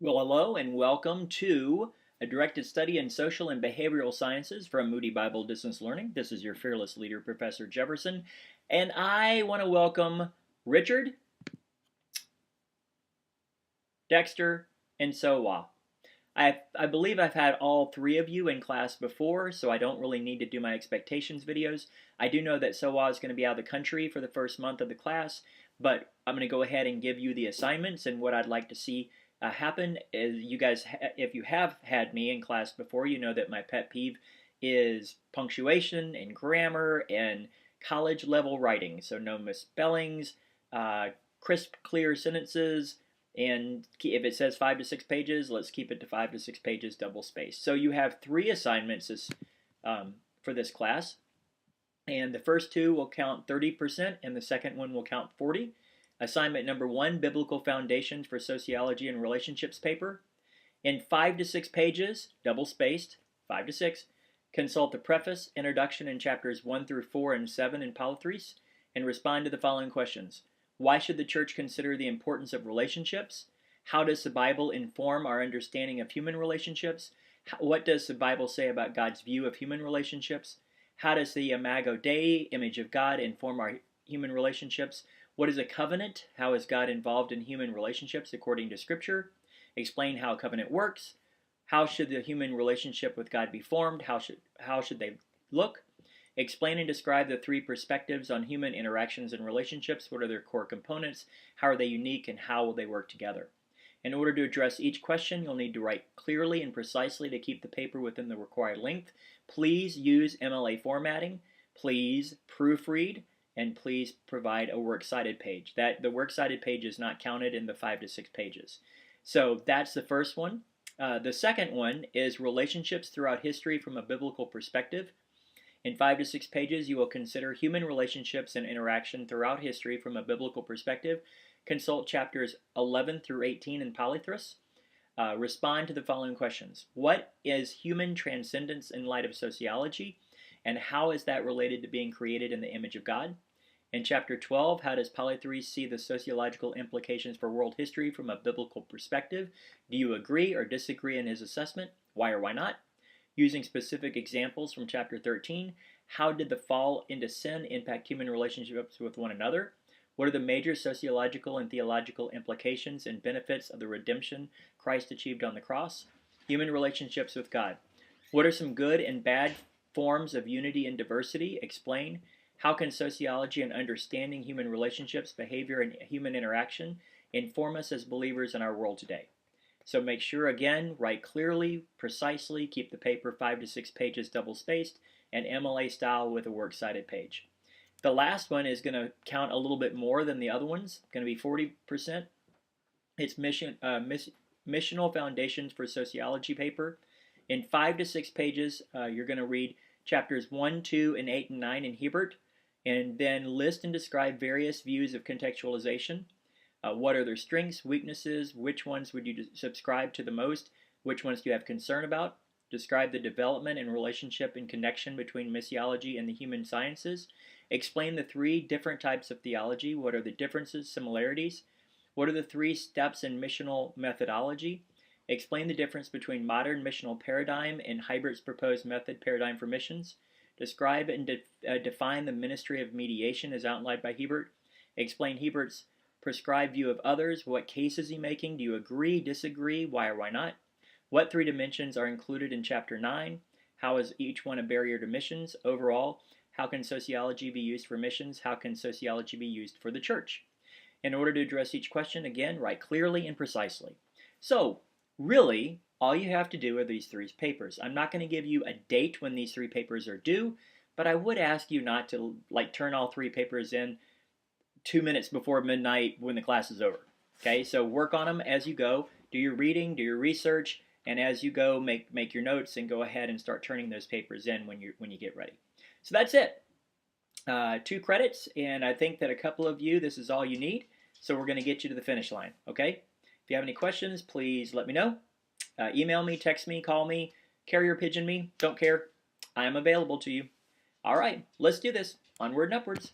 Well, hello and welcome to a directed study in social and behavioral sciences from Moody Bible Distance Learning. This is your fearless leader, Professor Jefferson, and I want to welcome Richard, Dexter, and Sowa. I believe I've had all three of you in class before, so I don't really need to do my expectations videos. I do know that Sowa is going to be out of the country for the first month of the class, but I'm going to go ahead and give you the assignments and what I'd like to see happen. Is you guys, if you have had me in class before, you know that my pet peeve is punctuation and grammar and college level writing. So no misspellings, crisp, clear sentences, and if it says 5 to 6 pages, let's keep it to 5 to 6 pages double spaced. So you have three assignments for this class. And the first two will count 30%, and the second one will count 40. Assignment number 1, Biblical Foundations for Sociology and Relationships paper. In 5 to 6 pages, double spaced, 5 to 6, consult the preface, introduction, and chapters 1 through 4 and 7 in Polythrees, and respond to the following questions. Why should the church consider the importance of relationships? How does the Bible inform our understanding of human relationships? What does the Bible say about God's view of human relationships? How does the Imago Dei, image of God, inform our human relationships? What is a covenant? How is God involved in human relationships according to Scripture? Explain how a covenant works. How should the human relationship with God be formed? How should they look? Explain and describe the three perspectives on human interactions and relationships. What are their core components? How are they unique, and how will they work together? In order to address each question, you'll need to write clearly and precisely to keep the paper within the required length. Please use MLA formatting. Please proofread, and please provide a works cited page. The works cited page is not counted in the 5 to 6 pages. So that's the first one. The second one is relationships throughout history from a biblical perspective. In 5 to 6 pages, you will consider human relationships and interaction throughout history from a biblical perspective. Consult chapters 11 through 18 in Polythrees. Respond to the following questions. What is human transcendence in light of sociology, and how is that related to being created in the image of God? In chapter 12, how does Polythrees see the sociological implications for world history from a biblical perspective? Do you agree or disagree in his assessment? Why or why not? Using specific examples from chapter 13, how did the fall into sin impact human relationships with one another? What are the major sociological and theological implications and benefits of the redemption Christ achieved on the cross? Human relationships with God. What are some good and bad forms of unity and diversity? Explain. How can sociology and understanding human relationships, behavior, and human interaction inform us as believers in our world today? So make sure, again, write clearly, precisely, keep the paper 5 to 6 pages double spaced, and MLA style with a works cited page. The last one is going to count a little bit more than the other ones, going to be 40%. It's Missional Foundations for Sociology paper. In 5 to 6 pages, you're going to read chapters 1, 2, and 8 and 9 in Hebert, and then list and describe various views of contextualization. What are their strengths, weaknesses? Which ones would you subscribe to the most? Which ones do you have concern about? Describe the development and relationship and connection between missiology and the human sciences. Explain the three different types of theology. What are the differences, similarities? What are the 3 steps in missional methodology? Explain the difference between modern missional paradigm and Hibert's proposed method paradigm for missions. Describe and define the ministry of mediation as outlined by Hebert. Explain Hebert's prescribed view of others. What case is he making? Do you agree, disagree? Why or why not? What 3 dimensions are included in chapter 9? How is each one a barrier to missions? Overall, how can sociology be used for missions? How can sociology be used for the church? In order to address each question, again, write clearly and precisely. So, really, all you have to do are these 3 papers. I'm not going to give you a date when these 3 papers are due, but I would ask you not to turn all 3 papers in 2 minutes before midnight when the class is over. Okay, so work on them as you go. Do your reading, do your research, and as you go, make your notes and go ahead and start turning those papers in when you get ready. So that's it. 2 credits, and I think that a couple of you, this is all you need. So we're going to get you to the finish line. Okay. If you have any questions, please let me know. Email me, text me, call me, carrier pigeon me. Don't care. I am available to you. All right, let's do this. Onward and upwards.